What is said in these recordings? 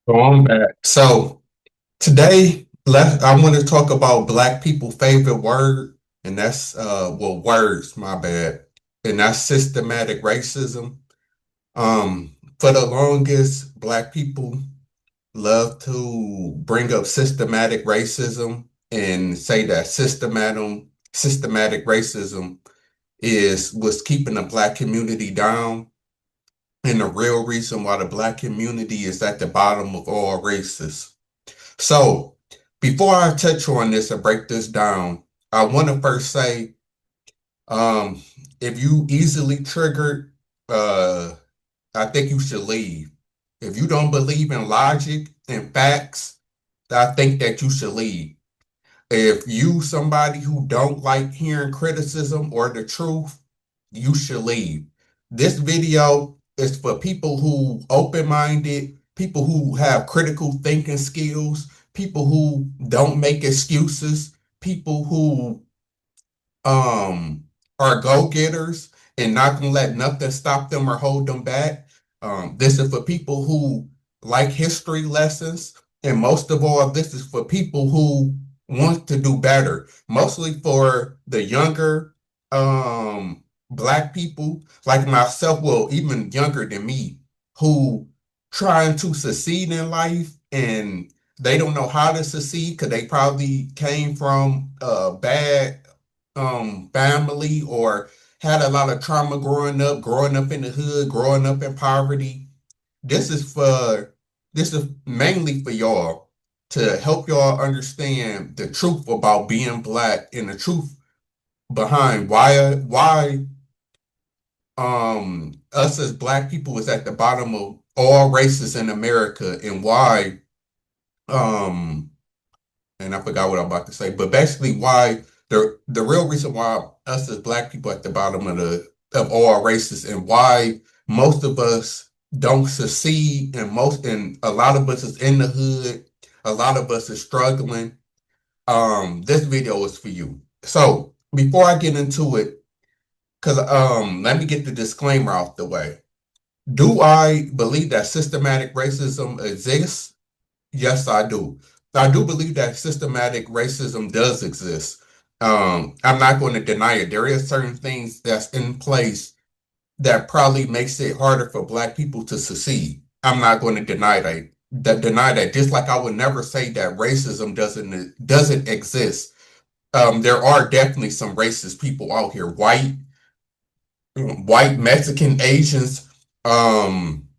So I'm back. So today, I want to talk about Black people' favorite word, and that's words, my bad, and that's systematic racism. For the longest, Black people love to bring up systematic racism and say that systematic racism is what's keeping the Black community down. And the real reason why the Black community is at the bottom of all races. So, before I touch on this and break this down, I want to first say, um, if you easily triggered, uh, I think you should leave. If you don't believe in logic and facts, I think that you should leave. If you somebody who don't like hearing criticism or the truth, you should leave. This video is for people who open-minded, people who have critical thinking skills, people who don't make excuses, people who are go-getters and not gonna let nothing stop them or hold them back. This is for people who like history lessons, and most of all, this is for people who want to do better. Mostly for the younger Black people like myself, well, even younger than me, who trying to succeed in life and they don't know how to succeed because they probably came from a bad family or had a lot of trauma growing up in the hood, growing up in poverty. This is for this is mainly for y'all to help y'all understand the truth about being Black and the truth behind why us as Black people is at the bottom of all races in America, and why um and I forgot what I'm about to say, but basically why the real reason why us as Black people at the bottom of the of all races, and why most of us don't succeed, and a lot of us is in the hood, a lot of us is struggling. This video is for you. So before I get into it, because let me get the disclaimer out the way. Do I believe that systematic racism exists? Yes, I do. I do believe that systematic racism does exist. I'm not going to deny it. There is certain things that's in place that probably makes it harder for Black people to succeed. I'm not going to deny that. Just like I would never say that racism doesn't exist. There are definitely some racist people out here, white, Mexican, Asians. Um,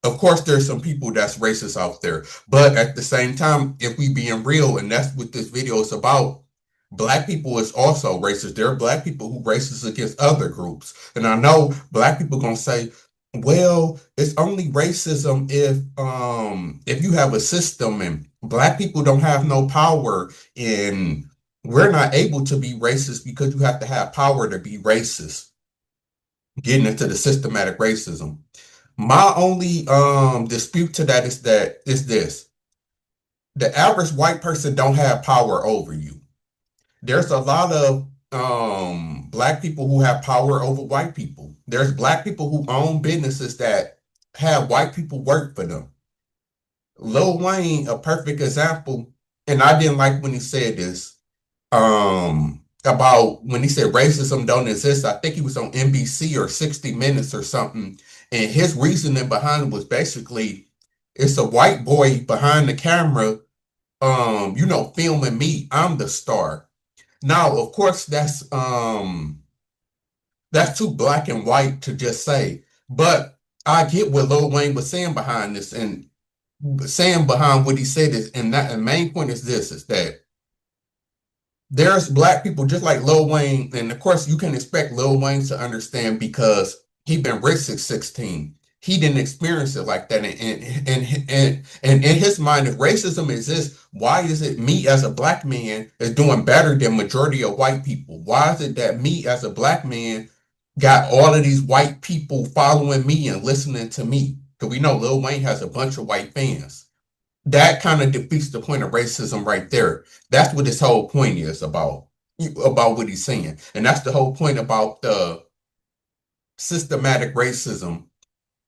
of course, there's some people that's racist out there, but at the same time, if we being real, and that's what this video is about, Black people is also racist. There are Black people who racist against other groups, and I know Black people gonna say, "Well, it's only racism if you have a system, and Black people don't have no power, and we're not able to be racist because you have to have power to be racist." Getting into the systematic racism. My only dispute to that is this. The average white person don't have power over you. There's a lot of Black people who have power over white people. There's Black people who own businesses that have white people work for them. Lil Wayne, a perfect example, and I didn't like when he said this, about when he said racism don't exist. I think he was on NBC or 60 Minutes or something, and his reasoning behind it was basically it's a white boy behind the camera, filming me. I'm the star. Now, of course, that's too black and white to just say, but I get what Lil Wayne was saying behind this, and saying behind what he said is, and that the main point is this: is that there's Black people just like Lil Wayne, and of course you can expect Lil Wayne to understand because he been rich since 16. He didn't experience it like that, and in his mind, if racism exists, why is it me as a Black man is doing better than majority of white people? Why is it that me as a Black man got all of these white people following me and listening to me? Because we know Lil Wayne has a bunch of white fans. That kind of defeats the point of racism right there. That's what his whole point is about what he's saying. And that's the whole point about the systematic racism,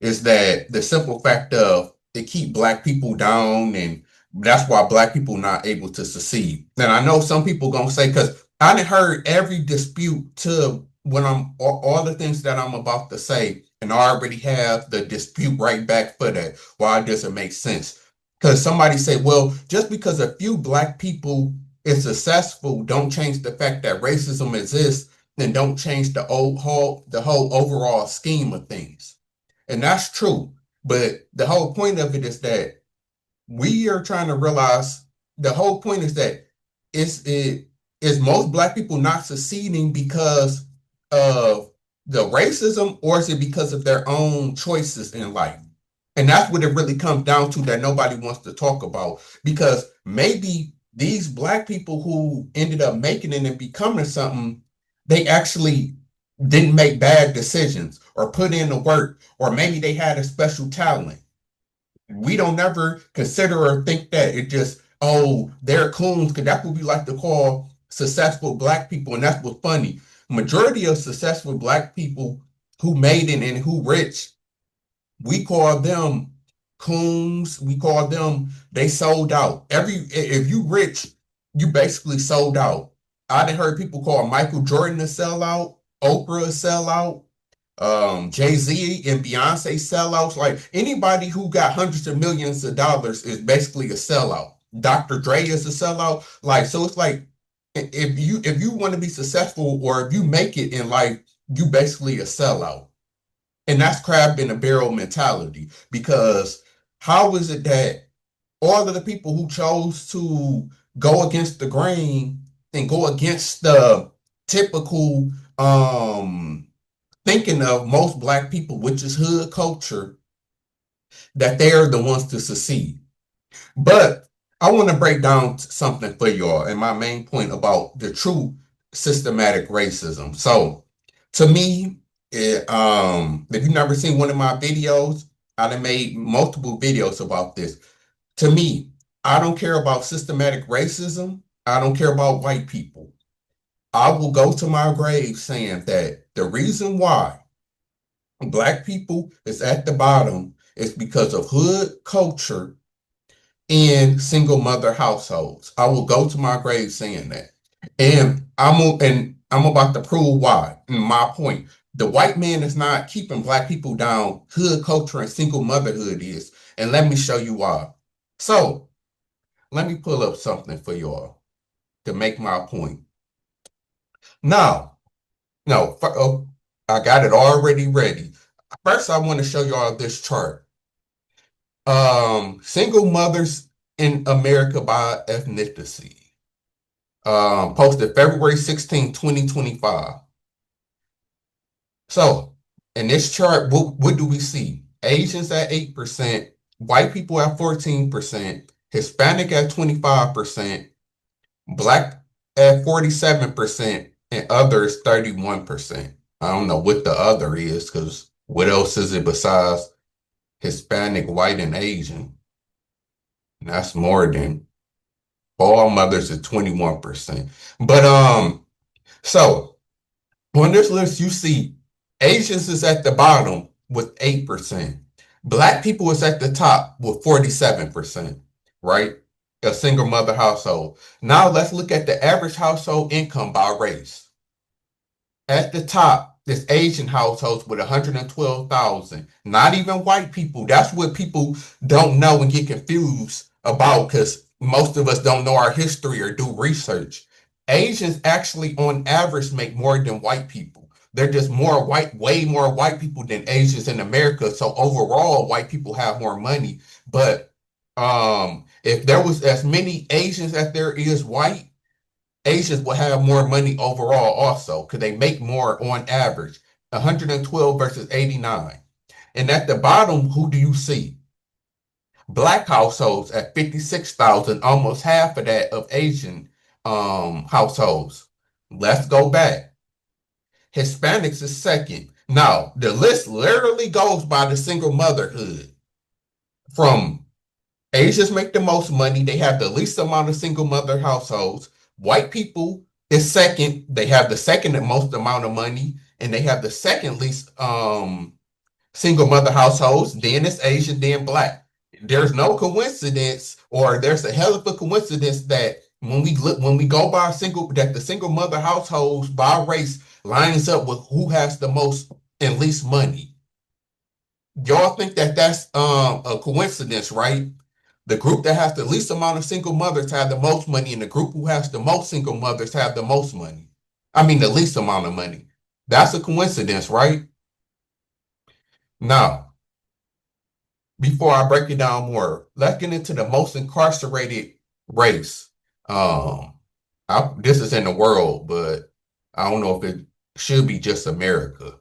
is that the simple fact of it keep black people down, and that's why black people not able to succeed. And I know some people gonna say, because I done heard every dispute to when I'm all the things that I'm about to say, and I already have the dispute right back for that. Why it doesn't make sense. Because somebody say, well, just because a few black people is successful, don't change the fact that racism exists, and don't change the whole overall scheme of things. And that's true. But the whole point of it is that we are trying to realize the whole point is that it is most black people not succeeding because of the racism, or is it because of their own choices in life? And that's what it really comes down to, that nobody wants to talk about, because maybe these black people who ended up making it and becoming something, they actually didn't make bad decisions or put in the work, or maybe they had a special talent. We don't ever consider or think that it just, oh, they're coons, because that's what we like to call successful black people. And that's what's funny. Majority of successful black people who made it and who rich, we call them coons. We call them, they sold out. If you rich, you basically sold out. I done heard people call Michael Jordan a sellout, Oprah a sellout, Jay-Z and Beyonce sellouts. Like anybody who got hundreds of millions of dollars is basically a sellout. Dr. Dre is a sellout. Like, so it's like, if you want to be successful, or if you make it in life, you basically a sellout. And that's crab in a barrel mentality. Because how is it that all of the people who chose to go against the grain and go against the typical thinking of most black people, which is hood culture, that they are the ones to succeed? But I want to break down something for y'all, and my main point about the true systematic racism. So, to me, if you've never seen one of my videos, I done made multiple videos about this. To me, I don't care about systematic racism. I don't care about white people. I will go to my grave saying that the reason why black people is at the bottom is because of hood culture in single mother households. I will go to my grave saying that. And I'm about to prove why. My point. The white man is not keeping black people down. Hood culture and single motherhood is. And let me show you why. So let me pull up something for y'all to make my point. Now, no, oh, I got it already ready. First, I want to show y'all this chart. Single mothers in America by ethnicity. Posted February 16, 2025. So in this chart, what do we see? Asians at 8%, white people at 14%, Hispanic at 25%, black at 47%, and others 31%. I don't know what the other is, because what else is it besides Hispanic, white, and Asian? And that's more than all mothers at 21%. But so on this list, you see Asians is at the bottom with 8%. Black people is at the top with 47%, right? A single mother household. Now let's look at the average household income by race. At the top, this Asian households with 112,000. Not even white people. That's what people don't know and get confused about, because most of us don't know our history or do research. Asians actually, on average, make more than white people. They're just more white, way more white people than Asians in America. So overall, white people have more money. But if there was as many Asians as there is white, Asians will have more money overall also, because they make more on average. 112 versus 89. And at the bottom, who do you see? Black households at 56,000, almost half of that of Asian households. Let's go back. Hispanics is second. Now, the list literally goes by the single motherhood. From Asians make the most money, they have the least amount of single mother households. White people is second, they have the second most amount of money, and they have the second least single mother households. Then it's Asian, then black. there's no coincidence, or there's a hell of a coincidence that when we go by single that the single mother households by race lines up with who has the most and least money. Y'all think that that's a coincidence, right? The group that has the least amount of single mothers have the most money, and the group who has the most single mothers have the most money. I mean, the least amount of money. That's a coincidence, right? Now, before I break it down more, let's get into the most incarcerated race. Um, this is in the world, but I don't know if it should be just America.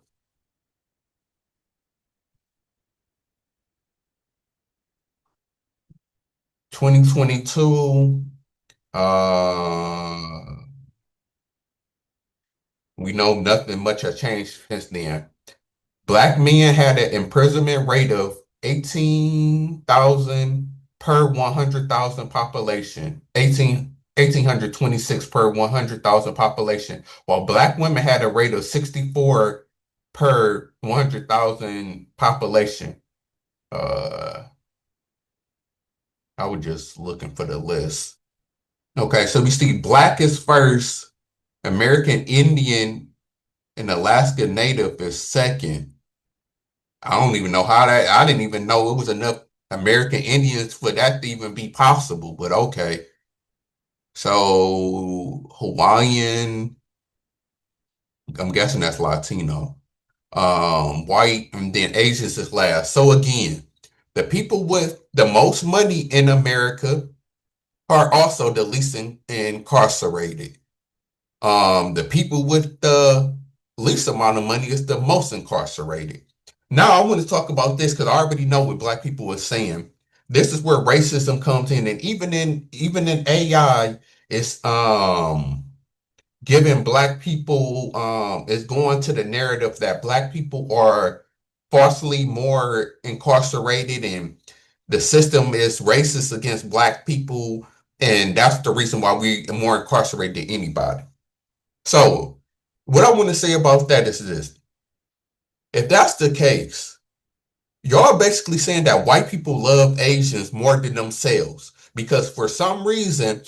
2022, uh, we know nothing much has changed since then. Black men had an imprisonment rate of 18,000 per 100,000 population, 1,826 per 100,000 population, while black women had a rate of 64 per 100,000 population. Uh, I was just looking for the list. Okay, so we see black is first, American Indian and Alaska Native is second. I don't even know how that, I didn't even know it was enough American Indians for that to even be possible, but okay. So Hawaiian, I'm guessing that's Latino. White, and then Asians is last. So again, the people with the most money in America are also the least incarcerated. The people with the least amount of money is the most incarcerated. Now I want to talk about this because I already know what black people are saying. This is where racism comes in, and even in AI, it's giving black people is going to the narrative that black people are falsely more incarcerated, and the system is racist against black people, and that's the reason why we are more incarcerated than anybody. So, what I want to say about that is this. If that's the case, y'all basically saying that white people love Asians more than themselves. Because for some reason,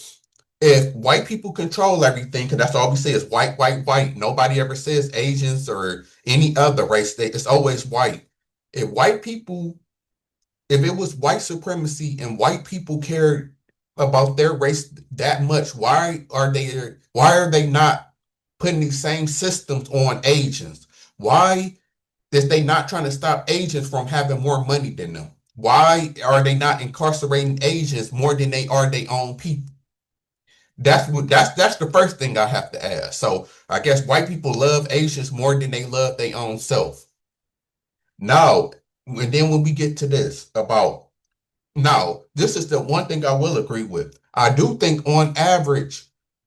if white people control everything, because that's all we say is white, white, white. Nobody ever says Asians or any other race. It's always white. If white people, if it was white supremacy and white people cared about their race that much, why are they not putting these same systems on Asians? Why is they not trying to stop Asians from having more money than them? Why are they not incarcerating Asians more than they are their own people? That's the first thing I have to ask. So I guess white people love Asians more than they love their own self. Now, and then when we get to this about now, this is the one thing I will agree with. I do think on average,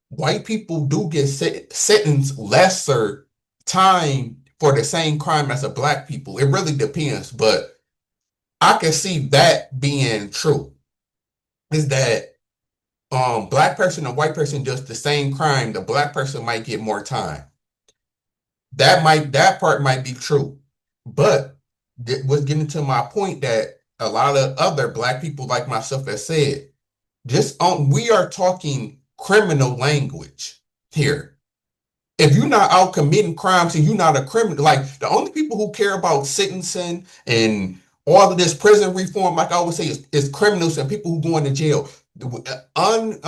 white people do get sentenced lesser time for the same crime as a black people. It really depends, but I can see that being true. Is that black person and white person does the same crime, the black person might get more time. That part might be true. But was getting to my point that a lot of other black people like myself have said, just we are talking criminal language here. If you're not out committing crimes and you're not a criminal, like the only people who care about sentencing and all of this prison reform, like I always say, is criminals and people who go into jail. Some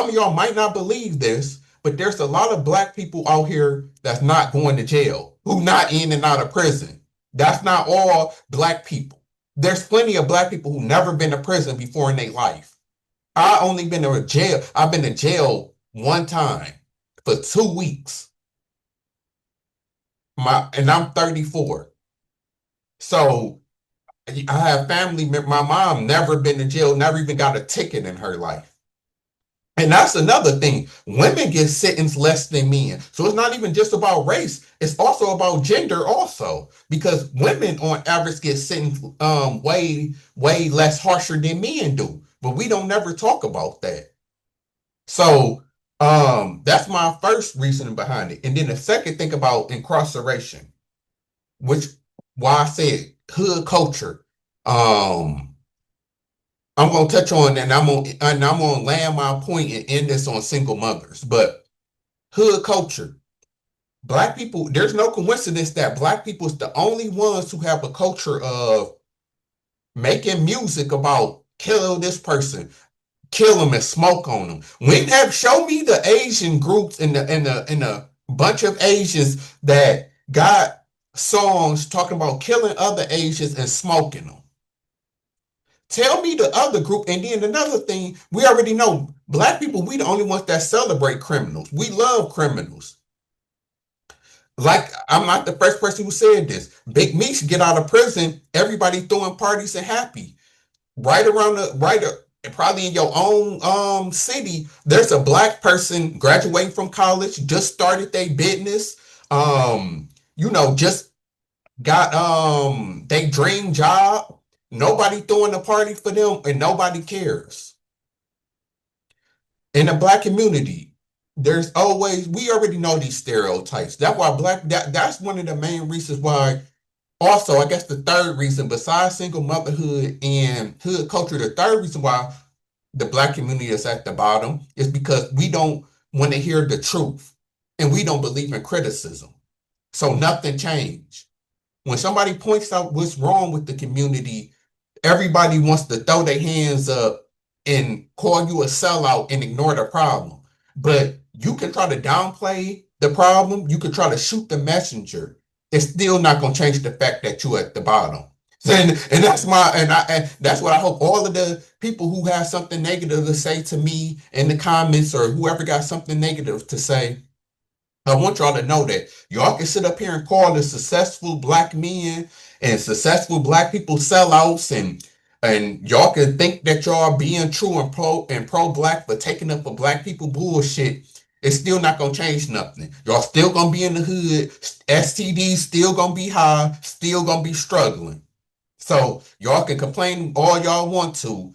of y'all might not believe this, but there's a lot of black people out here that's not going to jail, who not in and out of prison. That's not all black people. There's plenty of black people who never been to prison before in their life. I only been to jail. I've been to jail one time for 2 weeks. And I'm 34. So I have family. My mom never been to jail, never even got a ticket in her life. And that's another thing. Women get sentenced less than men. So it's not even just about race. It's also about gender also. Because women on average get sentenced way, way less harsher than men do. But we don't never talk about that. So that's my first reasoning behind it. And then the second thing about incarceration, which why I said hood culture. Um I'm gonna touch on and I'm gonna land my point and end this on single mothers. But hood culture. Black people, there's no coincidence that black people is the only ones who have a culture of making music about kill this person, kill them and smoke on them. When have show me the Asian groups in a bunch of Asians that got songs talking about killing other Asians and smoking them. Tell me the other group. And then another thing, we already know black people, we the only ones that celebrate criminals. We love criminals. Like, I'm not the first person who said this. Big Meech get out of prison, everybody throwing parties and happy. Right around the right probably in your own city, there's a black person graduating from college, just started their business, just got they dream job. Nobody throwing a party for them and nobody cares. In the black community, there's always we already know these stereotypes. That's why that's one of the main reasons why. Also, I guess the third reason, besides single motherhood and hood culture, the third reason why the black community is at the bottom is because we don't want to hear the truth and we don't believe in criticism. So nothing changed. When somebody points out what's wrong with the community, everybody wants to throw their hands up and call you a sellout and ignore the problem. But you can try to downplay the problem, you can try to shoot the messenger. It's still not going to change the fact that you're at the bottom. And that's what I hope all of the people who have something negative to say to me in the comments or whoever got something negative to say. I want y'all to know that y'all can sit up here and call the successful black men and successful black people sellouts and y'all can think that y'all being true and pro black but taking up for black people bullshit. It's still not gonna change nothing. Y'all still gonna be in the hood. STDs still gonna be high. Still gonna be struggling. So y'all can complain all y'all want to.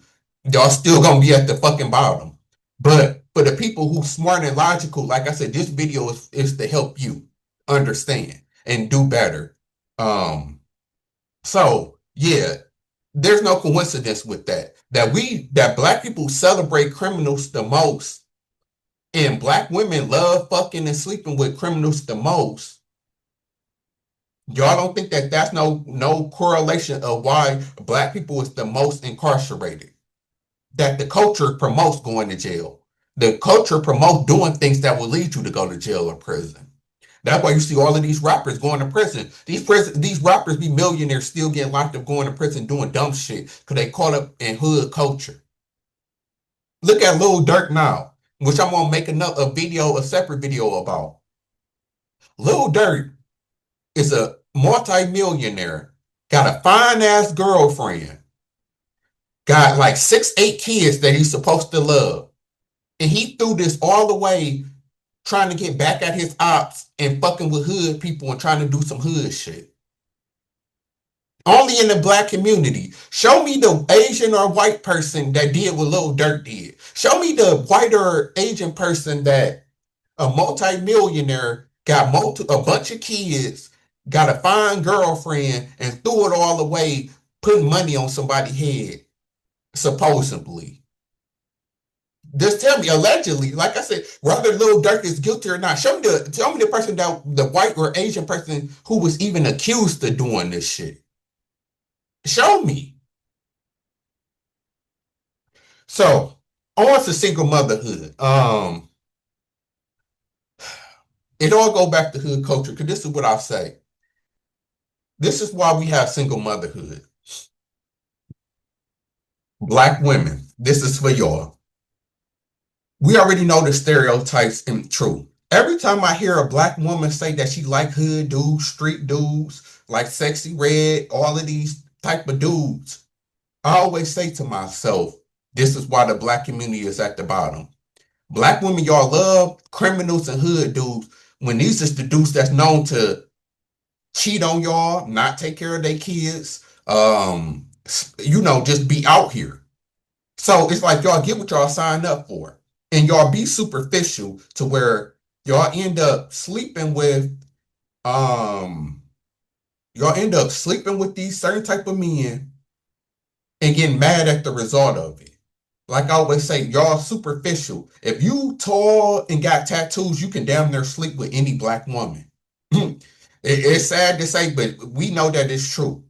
Y'all still gonna be at the fucking bottom. But for the people who smart and logical, like I said, this video is to help you understand and do better. So yeah, there's no coincidence with that. That black people celebrate criminals the most, and black women love fucking and sleeping with criminals the most. Y'all don't think that that's no correlation of why black people is the most incarcerated? That the culture promotes going to jail. The culture promotes doing things that will lead you to go to jail or prison. That's why you see all of these rappers going to prison. These rappers be millionaires still getting locked up going to prison doing dumb shit because they caught up in hood culture. Look at Lil Durk now, which I'm gonna make a separate video about. Lil Durk is a multi-millionaire, got a fine ass girlfriend, got like 6, 8 kids that he's supposed to love. And he threw this all the way trying to get back at his ops and fucking with hood people and trying to do some hood shit. Only in the black community. Show me the Asian or white person that did what Lil Durk did. Show me the white or Asian person that a multi-millionaire got a bunch of kids, got a fine girlfriend, and threw it all away, putting money on somebody's head, supposedly. Just tell me, allegedly, like I said, whether Lil Durk is guilty or not. Tell me the person that the white or Asian person who was even accused of doing this shit. Show me. So on to single motherhood. It all go back to hood culture because this is what I'll say. This is why we have single motherhood. Black women, this is for y'all. We already know the stereotypes and true. Every time I hear a black woman say that she like hood dudes, street dudes, like Sexy Red, all of these type of dudes, I always say to myself, this is why the black community is at the bottom. Black women, y'all love criminals and hood dudes when these is the dudes that's known to cheat on y'all, not take care of their kids, just be out here. So it's like y'all get what y'all signed up for. And y'all be superficial to where y'all end up sleeping with y'all end up sleeping with these certain type of men and getting mad at the result of it. Like I always say, y'all superficial. If you tall and got tattoos, you can damn near sleep with any black woman. It's sad to say, but we know that it's true.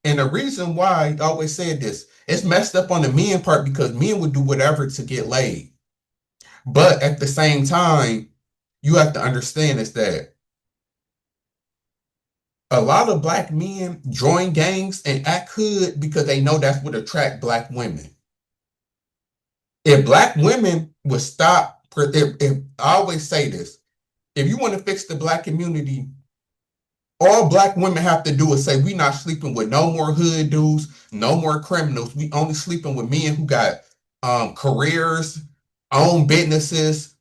And the reason why I always said this, it's messed up on the men part because men would do whatever to get laid. But at the same time, you have to understand is that a lot of black men join gangs and act hood because they know that's what attract black women. If black women would stop, if I always say this, if you want to fix the black community, all black women have to do is say, we not sleeping with no more hood dudes, no more criminals. We only sleeping with men who got careers, own businesses,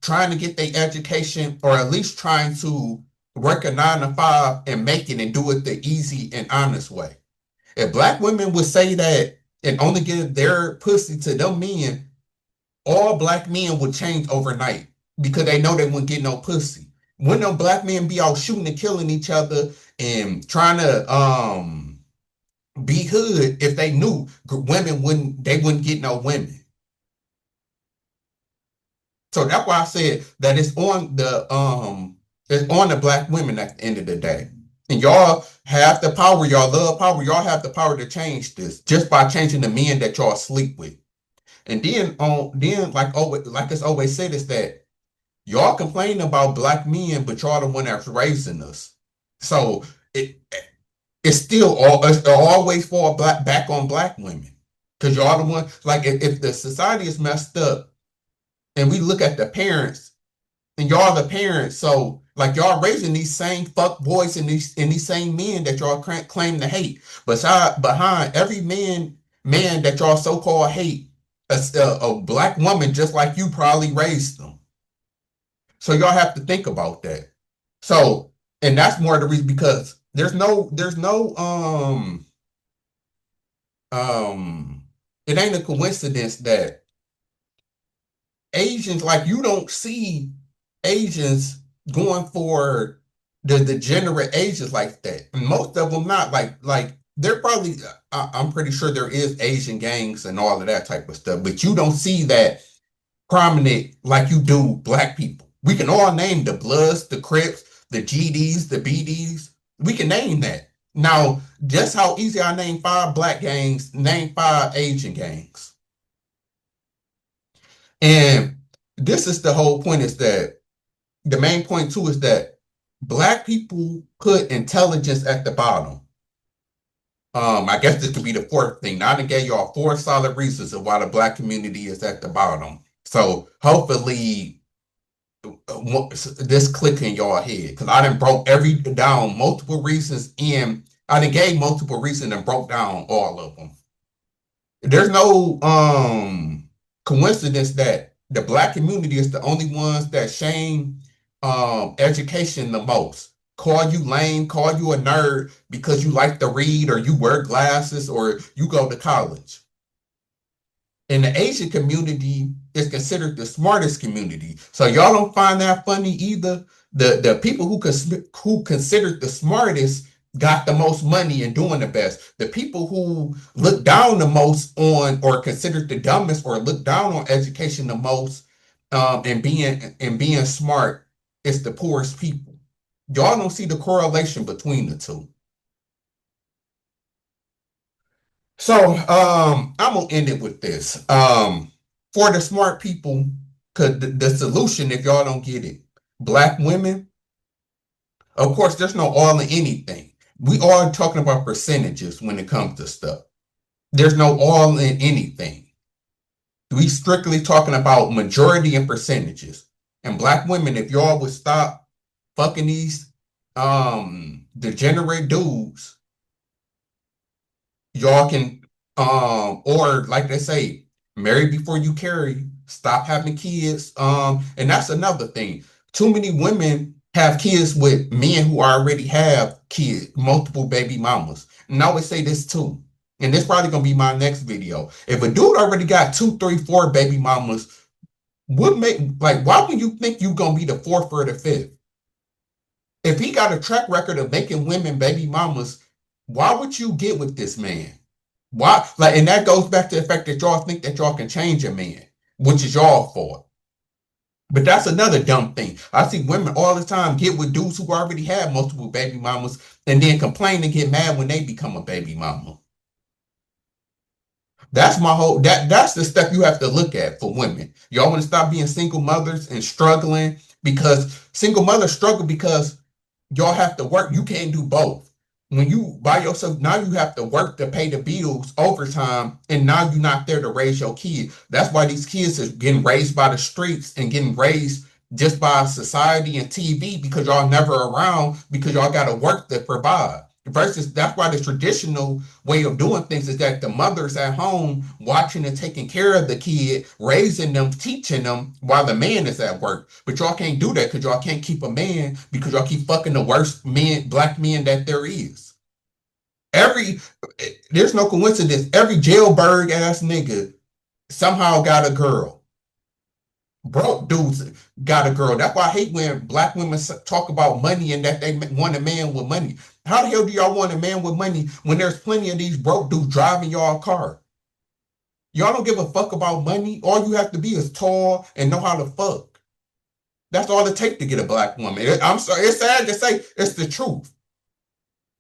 trying to get their education, or at least trying to work a 9 to 5 and make it and do it the easy and honest way. If black women would say that and only give their pussy to them men, all black men would change overnight because they know they wouldn't get no pussy. When them black men be out shooting and killing each other and trying to be hood, if they knew women wouldn't get no women. So that's why I said that it's on the black women at the end of the day. And y'all have the power, y'all love power, y'all have the power to change this just by changing the men that y'all sleep with. And then like it's always said is that y'all complain about black men, but y'all the one that's raising us. So it's still it's always fall back on black women. Cause y'all the one, like if the society is messed up and we look at the parents and y'all the parents, so like y'all raising these same fuck boys and these same men that y'all claim to hate. Behind every man that y'all so-called hate, a black woman just like you probably raised them. So y'all have to think about that. So, and that's more the reason because um it ain't a coincidence that Asians, like you don't see Asians going for the degenerate Asians like that. And most of them not like they're probably I'm pretty sure there is Asian gangs and all of that type of stuff, but you don't see that prominent like you do black people. We can all name the Bloods, the Crips, the GDs, the BDs. We can name that. Now, just how easy I name 5 black gangs, name 5 Asian gangs. And this is the whole point is that the main point too is that black people put intelligence at the bottom. I guess this could be the 4th thing. Now I done gave y'all 4 solid reasons of why the black community is at the bottom. So hopefully this click in y'all head because I done broke down multiple reasons and I done gave multiple reasons and broke down all of them. There's no coincidence that the black community is the only ones that shame education the most. Call you lame, call you a nerd because you like to read or you wear glasses or you go to college. And the Asian community is considered the smartest community. So y'all don't find that funny either. The people who considered the smartest got the most money and doing the best. The people who look down the most on or considered the dumbest or look down on education the most and being smart is the poorest people. Y'all don't see the correlation between the two. So I'm gonna end it with this. For the smart people, cause the solution, if y'all don't get it, black women, of course, there's no all in anything. We are talking about percentages when it comes to stuff. There's no all in anything. We strictly talking about majority and percentages. And black women, if y'all would stop fucking these degenerate dudes, y'all can or like they say, marry before you carry, stop having kids. And that's another thing. Too many women have kids with men who already have kids, multiple baby mamas. And I always say this too. And this probably gonna be my next video. If a dude already got 2, 3, 4 baby mamas, why would you think you gonna be the 4th or the 5th? If he got a track record of making women baby mamas, why would you get with this man? Why? Like, and that goes back to the fact that y'all think that y'all can change a man, which is y'all fault. But that's another dumb thing. I see women all the time get with dudes who already have multiple baby mamas and then complain and get mad when they become a baby mama. That's my whole that's the stuff you have to look at for women. Y'all want to stop being single mothers and struggling because single mothers struggle because y'all have to work. You can't do both. When you by yourself, now you have to work to pay the bills overtime, and now you're not there to raise your kid. That's why these kids are getting raised by the streets and getting raised just by society and TV because y'all never around because y'all got to work to provide. Versus that's why the traditional way of doing things is that the mother's at home watching and taking care of the kid, raising them, teaching them while the man is at work. But y'all can't do that because y'all can't keep a man because y'all keep fucking the worst men, black men that there is. Every There's no coincidence. Every jailbird ass nigga somehow got a girl. Broke dudes got a girl. That's why I hate when black women talk about money and that they want a man with money. How the hell do y'all want a man with money when there's plenty of these broke dudes driving y'all car? Y'all don't give a fuck about money. All you have to be is tall and know how to fuck. That's all it takes to get a black woman. I'm sorry, it's sad to say, it's the truth.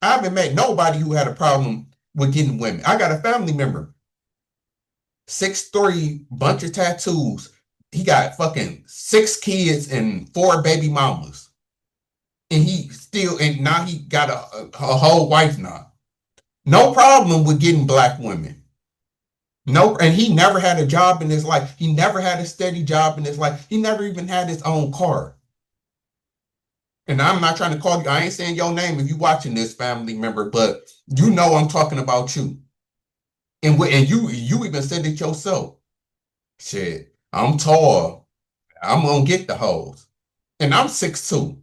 I haven't met nobody who had a problem with getting women. I got a family member, 6'3", bunch of tattoos. He got fucking 6 kids and 4 baby mamas. And now he got a whole wife now. No problem with getting black women. No, and he never had a job in his life. He never had a steady job in his life. He never even had his own car. And I'm not trying to call you, I ain't saying your name if you watching this family member, but you know I'm talking about you. And you even said it yourself. Shit, I'm tall. I'm gonna get the hoes. And I'm 6'2".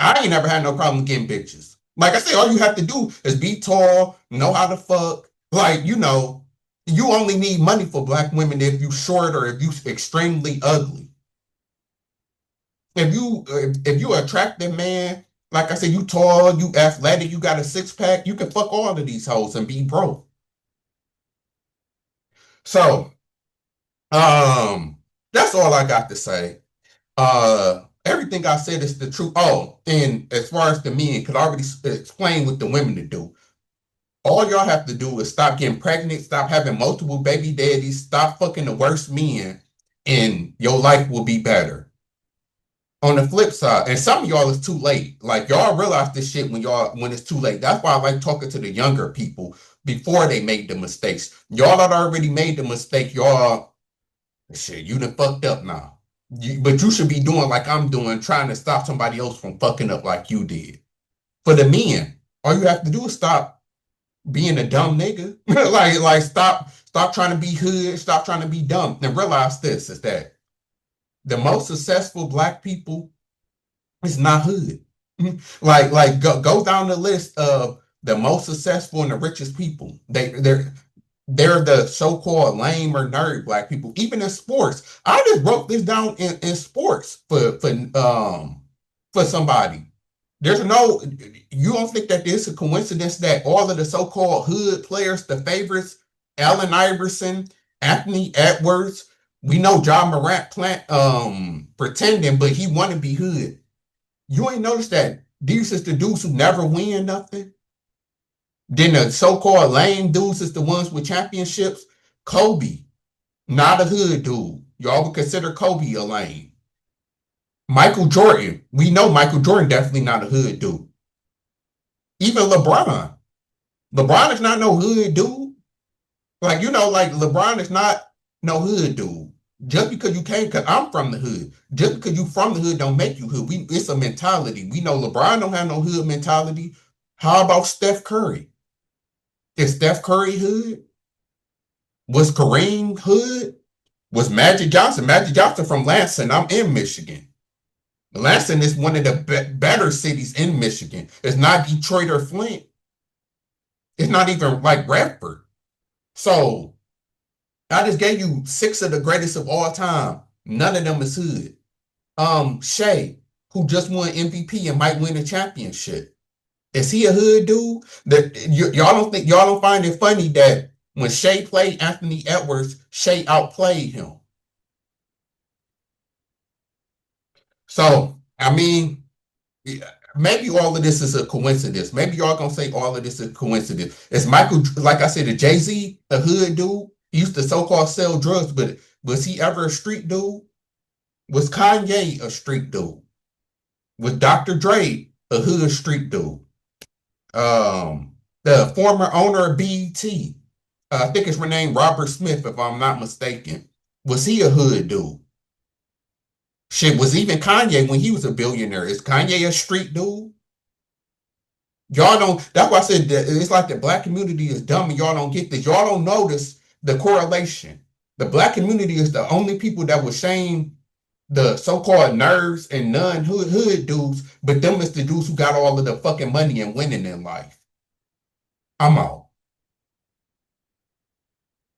I ain't never had no problem getting bitches. Like I say, all you have to do is be tall, know how to fuck. Like, you only need money for black women if you short or if you extremely ugly. If you attractive man, like I said, you tall, you athletic, you got a 6 pack, you can fuck all of these hoes and be broke. So, that's all I got to say. Everything I said is the truth. Oh, and as far as the men, because I already explained what the women to do. All y'all have to do is stop getting pregnant, stop having multiple baby daddies, stop fucking the worst men, and your life will be better. On the flip side, and some of y'all is too late. Like y'all realize this shit when it's too late. That's why I like talking to the younger people before they make the mistakes. Y'all had already made the mistake. Y'all shit, you done fucked up now. But you should be doing like I'm doing, trying to stop somebody else from fucking up like you did. For the men, all you have to do is stop being a dumb nigga. like stop trying to be hood, stop trying to be dumb. And realize this is that the most successful black people is not hood. Like go down the list of the most successful and the richest people. They're the so-called lame or nerd black people, even in sports. I just wrote this down in sports for somebody. There's no, you don't think that it's a coincidence that all of the so-called hood players, the favorites, Allen Iverson, Anthony Edwards, we know Ja Morant pretending, but he want to be hood. You ain't noticed that these is the dudes who never win nothing? Then the so-called lame dudes is the ones with championships. Kobe, not a hood dude. Y'all would consider Kobe a lame. Michael Jordan, we know Michael Jordan definitely not a hood dude. Even LeBron. LeBron is not no hood dude. Like, like LeBron is not no hood dude. Just because you came, because I'm from the hood. Just because you from the hood don't make you hood. It's a mentality. We know LeBron don't have no hood mentality. How about Steph Curry? Is Steph Curry hood? Was Kareem hood? Was Magic Johnson? Magic Johnson from Lansing. I'm in Michigan. Lansing is one of the better cities in Michigan. It's not Detroit or Flint. It's not even like Radford. So I just gave you 6 of the greatest of all time. None of them is hood. Shea, who just won MVP and might win a championship. Is he a hood dude? Y'all don't find it funny that When Shay played Anthony Edwards, Shay outplayed him. So, I mean, yeah, maybe all of this is a coincidence. Maybe y'all gonna say all of this is a coincidence. Is Michael, like I said, a Jay-Z, a hood dude? He used to so-called sell drugs, but was he ever a street dude? Was Kanye a street dude? Was Dr. Dre a hood street dude? The former owner of BET, I think it's renamed Robert Smith, if I'm not mistaken. Was he a hood dude? Shit, was even Kanye when he was a billionaire? Is Kanye a street dude? Y'all don't. That's why I said that it's like the black community is dumb and y'all don't get this. Y'all don't notice the correlation. The black community is the only people that will shame the so-called nerds and non-hood dudes, but them is the dudes who got all of the fucking money and winning in life. I'm out.